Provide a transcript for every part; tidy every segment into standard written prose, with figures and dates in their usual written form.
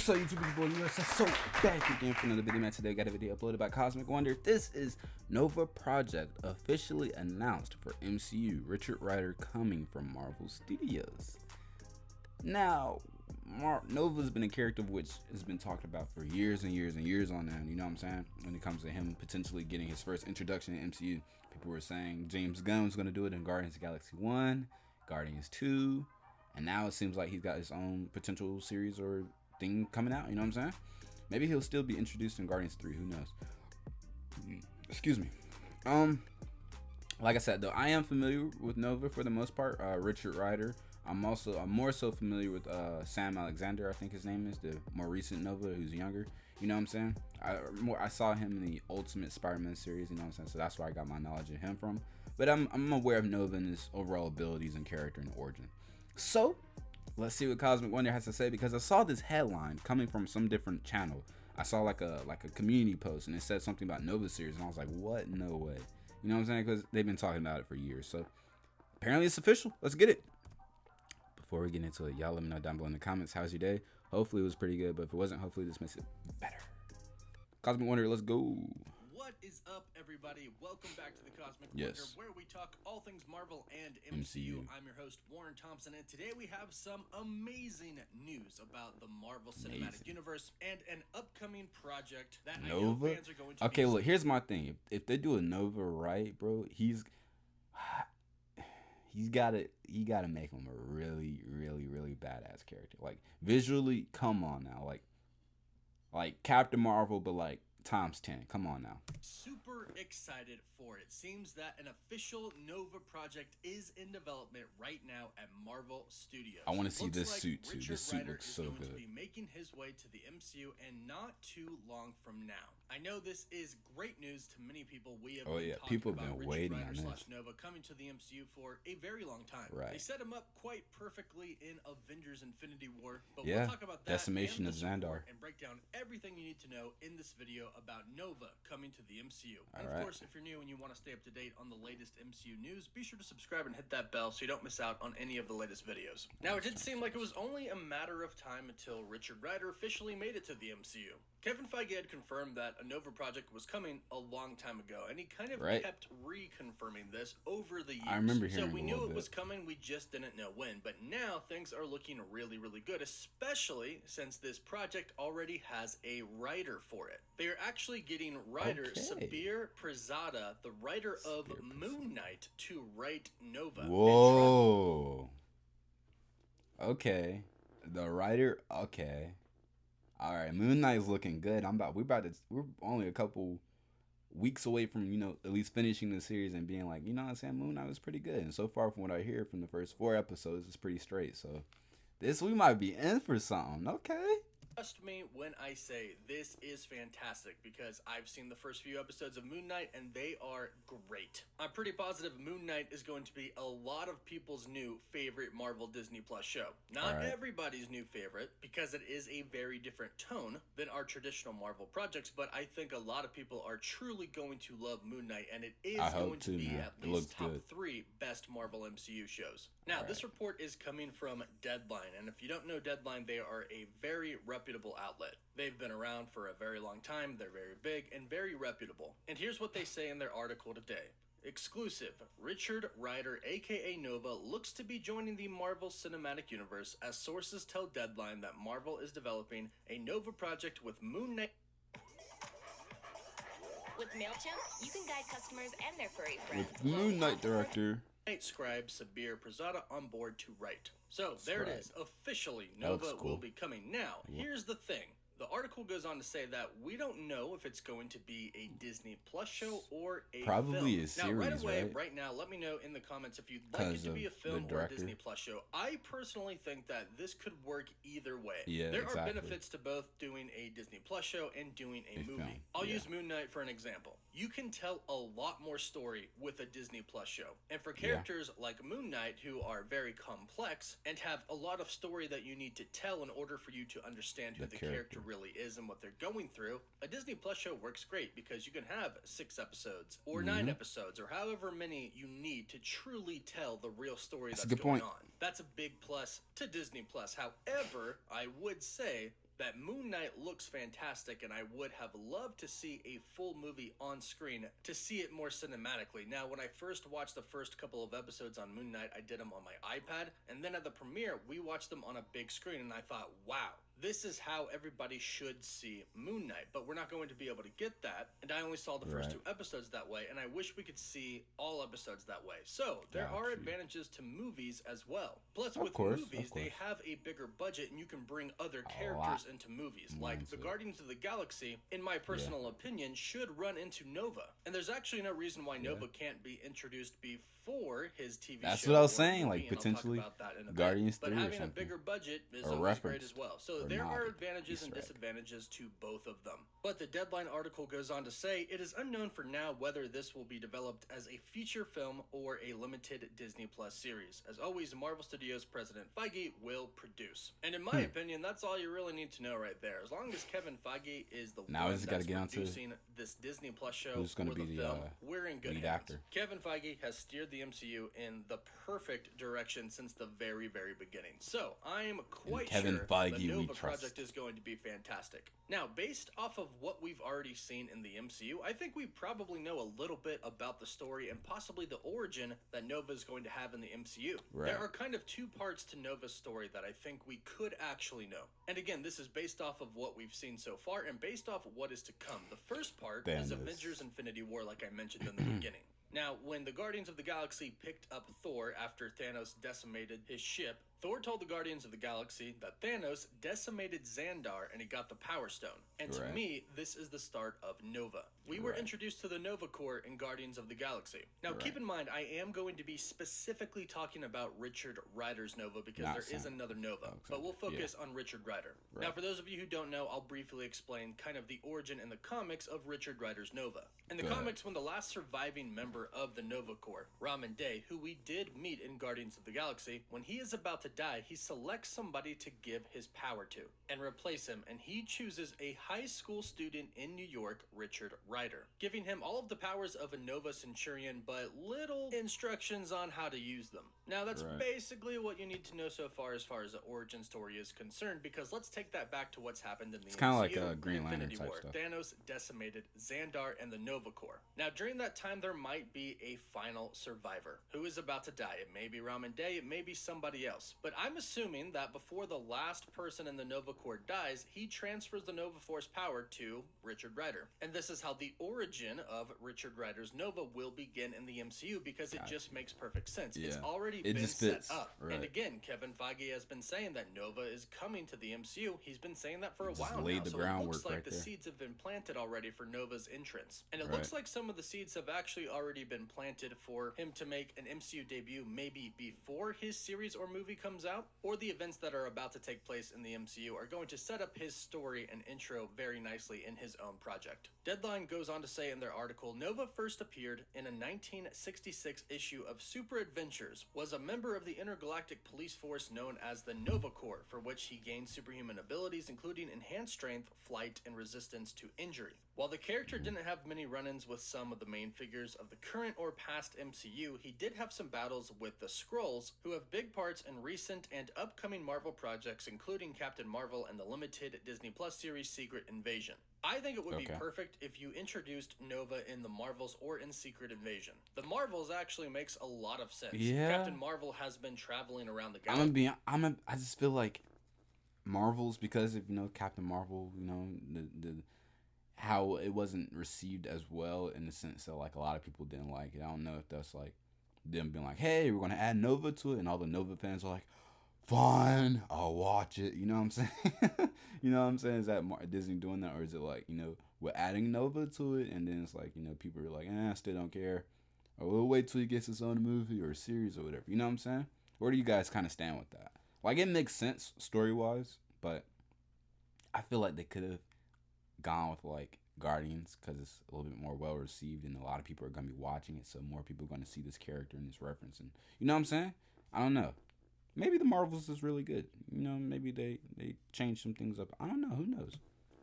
What's up, YouTube people? So back again for another video, man. Today we got a video uploaded by Cosmic Wonder. This is Nova Project officially announced for MCU. Richard Rider coming from Marvel Studios. Now, Nova's been a character which has been talked about for years and years and years on end. You know what I'm saying? When it comes to him potentially getting his first introduction in MCU, people were saying James Gunn's going to do it in Guardians of the Galaxy 1, Guardians 2, and now it seems like he's got his own potential series or thing coming out. You know what I'm saying? Maybe he'll still be introduced in Guardians 3. Who knows? Excuse me. Like I said, though, I am familiar with Nova for the most part. Richard Rider. I'm more so familiar with Sam Alexander, I think his name is, the more recent Nova, who's younger. You know what I'm saying? I saw him in the Ultimate Spider-Man series. You know what I'm saying? So that's where I got my knowledge of him from. But I'm aware of Nova and his overall abilities and character and origin. So let's see what Cosmic Wonder has to say, because I saw this headline coming from some different channel. I saw like a community post, and it said something about Nova series, and I was like, what? No way. You know what I'm saying? Because they've been talking about it for years. So apparently it's official. Let's get it. Before we get into it, y'all let me know down below in the comments, how's your day? Hopefully it was pretty good, but if it wasn't, hopefully this makes it better. Cosmic Wonder, let's go. What is up, everybody? Welcome back to the Cosmic Yes. Wonder, where we talk all things Marvel and MCU. I'm your host, Warren Thompson, and today we have some amazing news about the Marvel Cinematic Universe and an upcoming project that I know Nova? fans are going to Okay, be look, here's my thing. If they do a Nova right, bro, he gotta make him a really, really, really badass character. Like visually, come on now. Like Captain Marvel, but like times 10. Come on now. super excited for it. Seems that an official Nova project is in development right now at Marvel Studios. I want to see this like suit too. Richard This suit Rider looks is so going good. to be making his way to the MCU and not too long from now. I know this is great news to many people. We have been talking people have about been Richard waiting Rider on this. / Nova coming to the MCU for a very long time. Right. They set him up quite perfectly in Avengers Infinity War, but Yeah, we'll talk about that Decimation and of this report Xandar. and break down everything you need to know in this video about Nova coming to the MCU. And of Alright. course, if you're new and you want to stay up to date on the latest MCU news, be sure to subscribe and hit that bell so you don't miss out on any of the latest videos. Now, it did seem like it was only a matter of time until Richard Rider officially made it to the MCU. Kevin Feige had confirmed that a Nova project was coming a long time ago, and he kind of kept reconfirming this over the years. I remember hearing so we a knew little it bit. was coming, we just didn't know when. But now things are looking really, really good, especially since this project already has a writer for it. They are actually getting writer Sabir Pirzada, the writer of Moon Knight, to write Nova. Whoa. Okay. The writer. Okay. All right. Moon Knight's looking good. We're only a couple weeks away from, at least finishing the series and being like, you know what I'm saying? Moon Knight was pretty good. And so far from what I hear from the first 4 episodes, it's pretty straight. So we might be in for something. Okay. Trust me when I say this is fantastic, because I've seen the first few episodes of Moon Knight and they are great. I'm pretty positive Moon Knight is going to be a lot of people's new favorite Marvel Disney Plus show. Not everybody's new favorite, because it is a very different tone than our traditional Marvel projects, but I think a lot of people are truly going to love Moon Knight, and it is going to be at least top 3 best Marvel MCU shows. Now, this report is coming from Deadline, and if you don't know Deadline, they are a very reputable outlet. They've been around for a very long time, they're very big and very reputable. And here's what they say in their article today. Exclusive, Richard Rider, aka Nova, looks to be joining the Marvel Cinematic Universe, as sources tell Deadline that Marvel is developing a Nova project with Moon Knight. With MailChimp, you can guide customers and their furry friends. With Moon Knight director Scribe Sabir Pirzada on board to write. So there it is. Officially, Nova will be coming. Now, here's the thing. The article goes on to say that we don't know if it's going to be a Disney Plus show or a film. a series, now, right away, right now, let me know in the comments if you'd like it to be a film or a Disney Plus show. I personally think that this could work either way. Yeah, there are benefits to both doing a Disney Plus show and doing a movie. Film. I'll use Moon Knight for an example. You can tell a lot more story with a Disney Plus show. And for characters like Moon Knight, who are very complex and have a lot of story that you need to tell in order for you to understand who the character really is and what they're going through, a Disney Plus show works great, because you can have 6 episodes or 9 episodes or however many you need to truly tell the real story that's going on. That's a big plus to Disney Plus. However, I would say that Moon Knight looks fantastic, and I would have loved to see a full movie on screen to see it more cinematically. Now, when I first watched the first couple of episodes on Moon Knight, I did them on my iPad, and then at the premiere, we watched them on a big screen, and I thought, wow, this is how everybody should see Moon Knight, but we're not going to be able to get that, and I only saw the first 2 episodes that way, and I wish we could see all episodes that way. So, there are advantages to movies as well. Plus, with movies, they have a bigger budget, and you can bring other characters into movies. Like, the Guardians of the Galaxy, in my personal opinion, should run into Nova. And there's actually no reason why Nova can't be introduced before his TV show. That's what I was saying, like, potentially Guardians 3 or something. But having a bigger budget is always great as well. So there are advantages and disadvantages to both of them. But the Deadline article goes on to say, it is unknown for now whether this will be developed as a feature film or a limited Disney Plus series. As always, Marvel Studios President Feige will produce. And in my opinion, that's all you really need to know right there. As long as Kevin Feige is the one that's producing this Disney Plus show who's going or to be the film, we're in good hands. Actor. Kevin Feige has steered the MCU in the perfect direction since the very, very beginning. So I'm quite sure the Nova project is going to be fantastic. Now, based off of what we've already seen in the MCU, I think we probably know a little bit about the story and possibly the origin that Nova is going to have in the MCU. There are kind of 2 parts to Nova's story that I think we could actually know. And again, this is based off of what we've seen so far and based off of what is to come. The first part is Avengers Infinity War, like I mentioned in the beginning. Now, when the Guardians of the Galaxy picked up Thor after Thanos decimated his ship, Thor told the Guardians of the Galaxy that Thanos decimated Xandar and he got the Power Stone. And to me, this is the start of Nova. We were introduced to the Nova Corps in Guardians of the Galaxy. Now, keep in mind, I am going to be specifically talking about Richard Rider's Nova because there is another Nova. But we'll focus on Richard Rider. Now, for those of you who don't know, I'll briefly explain kind of the origin in the comics of Richard Rider's Nova. In the comics, when the last surviving member of the Nova Corps, Ramin Day, who we did meet in Guardians of the Galaxy, when he is about to die, he selects somebody to give his power to and replace him, and he chooses a high school student in New York, Richard Rider, giving him all of the powers of a Nova Centurion, but little instructions on how to use them. Now, that's basically what you need to know so far as the origin story is concerned, because let's take that back to what's happened in the MCU. It's kind of like a Green Lantern type War. stuff. Thanos decimated Xandar and the Nova Corps. Now, during that time, there might be a final survivor who is about to die. It may be Ramin Day, it may be somebody else. But I'm assuming that before the last person in the Nova Corps dies, he transfers the Nova Force power to Richard Rider. And this is how the origin of Richard Rider's Nova will begin in the MCU, because it just makes perfect sense. It's already been set up. And again, Kevin Feige has been saying that Nova is coming to the MCU. He's been saying that for a while now. So it looks like the seeds have been planted already for Nova's entrance. And it looks like some of the seeds have actually already been planted for him to make an MCU debut maybe before his series or movie comes out, or the events that are about to take place in the MCU are going to set up his story and intro very nicely in his own project. Deadline goes on to say in their article, Nova first appeared in a 1966 issue of Super Adventures, was a member of the intergalactic police force known as the Nova Corps, for which he gained superhuman abilities including enhanced strength, flight, and resistance to injury. While the character didn't have many run-ins with some of the main figures of the current or past MCU, he did have some battles with the Skrulls, who have big parts in recent and upcoming Marvel projects, including Captain Marvel and the limited Disney Plus series Secret Invasion. I think it would be perfect if you introduced Nova in the Marvels or in Secret Invasion. The Marvels actually makes a lot of sense. Captain Marvel has been traveling around the galaxy. I just feel like Marvels, because of, Captain Marvel, the how it wasn't received as well, in the sense that, like, a lot of people didn't like it. I don't know if that's, like, them being like, hey, we're going to add Nova to it, and all the Nova fans are like, fine, I'll watch it. You know what I'm saying? You know what I'm saying? Is that Disney doing that, or is it like, we're adding Nova to it, and then it's like, people are like, I still don't care, or we'll wait till he gets his own movie or series or whatever. You know what I'm saying? Where do you guys kind of stand with that? Like, it makes sense story-wise, but I feel like they could have gone with, like, Guardians, because it's a little bit more well received, and a lot of people are going to be watching it, so more people are going to see this character and this reference, and you know what I'm saying? I don't know. Maybe the Marvels is really good. Maybe they changed some things up. I don't know. Who knows?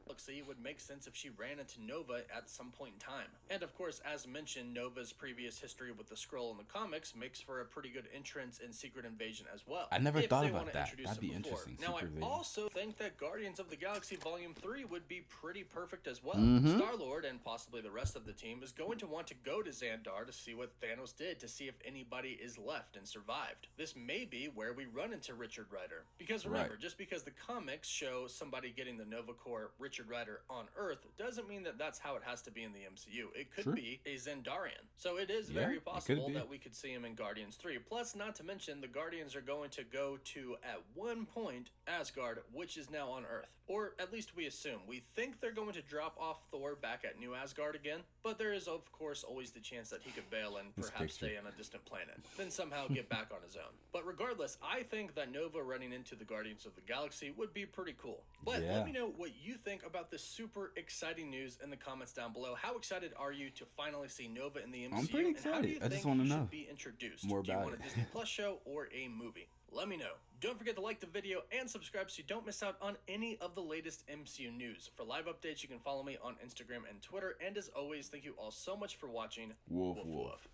galaxy, it would make sense if she ran into Nova at some point in time. And of course, as mentioned, Nova's previous history with the Skrull in the comics makes for a pretty good entrance in Secret Invasion as well. I never if thought they about wanna that. introduce That'd him be before. interesting. Now, I Secret Invasion. also think that Guardians of the Galaxy Volume 3 would be pretty perfect as well. Mm-hmm. Star-Lord and possibly the rest of the team is going to want to go to Xandar to see what Thanos did, to see if anybody is left and survived. This may be where we run into Richard Rider. Because remember, Right. just because the comics show somebody getting the Nova Corps Richard Rider on Earth doesn't mean that that's how it has to be in the MCU. It could Sure. be a Xandarian. So it is Yeah, very it could possible be. that we could see him in Guardians 3. Plus, not to mention, the Guardians are going to go to, at one point, Asgard, which is now on Earth. Or at least we assume. We think they're going to drop off Thor back at New Asgard again, but there is, of course, always the chance that he could bail and This perhaps picture. stay on a distant planet, then somehow get back on his own. But regardless, I think that Nova running into the Guardians of the Galaxy would be pretty cool. But Yeah. let me know what you think about this super exciting news in the comments down below. How excited are you to finally see Nova in the MCU? I'm pretty And how do you excited. I just think wanna he know should be introduced? more Do you about want a it. Disney Plus show or a movie? Let me know. Don't forget to like the video and subscribe so you don't miss out on any of the latest MCU news. For live updates, you can follow me on Instagram and Twitter. And as always, thank you all so much for watching. Woof, woof.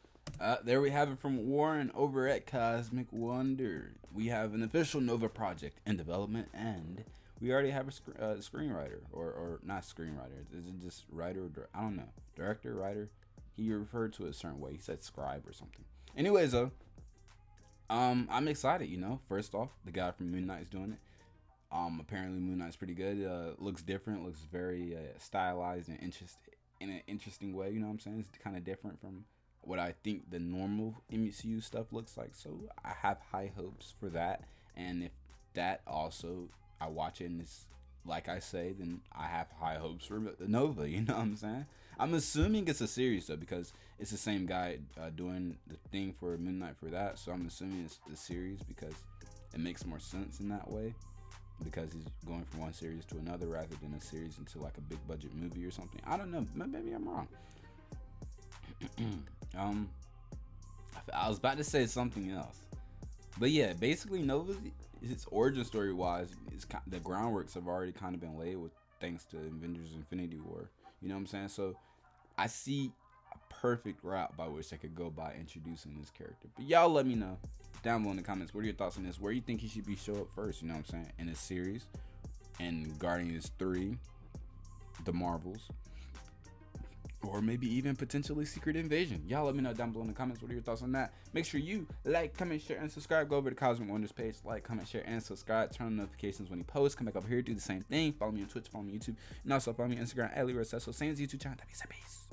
There we have it from Warren over at Cosmic Wonder. We have an official Nova project in development, and we already have a screenwriter, or not screenwriter. Is it just writer? Or I don't know. Director, writer. He referred to it a certain way. He said scribe or something. Anyways, though, I'm excited. You know, first off, the guy from Moon Knight is doing it. Apparently Moon Knight's pretty good. Looks different. Looks very stylized and in an interesting way. You know what I'm saying? It's kind of different from what I think the normal MCU stuff looks like. So I have high hopes for that. And if that also I watch it and it's like I say, then I have high hopes for Nova. You know what I'm saying? I'm assuming it's a series though, because it's the same guy doing the thing for Moon Knight for that. So I'm assuming it's the series because it makes more sense in that way. Because he's going from one series to another rather than a series into like a big budget movie or something. I don't know. Maybe I'm wrong. I was about to say something else, but yeah, basically Nova's his origin story wise, the groundworks have already kind of been laid with thanks to Avengers Infinity War. You know what I'm saying? So I see a perfect route by which I could go by introducing this character. But y'all let me know down below in the comments, what are your thoughts on this? Where do you think he should be show up first? You know what I'm saying? In this series, in Guardians 3, the Marvels, or maybe even potentially Secret Invasion. Y'all let me know down below in the comments, what are your thoughts on that? Make sure you like, comment, share, and subscribe. Go over to Cosmic Wonders page, like, comment, share, and subscribe. Turn on notifications when he posts. Come back over here, do the same thing. Follow me on Twitch, follow me on YouTube, and also follow me on Instagram at LeroyCecil. Same as YouTube channel. Peace.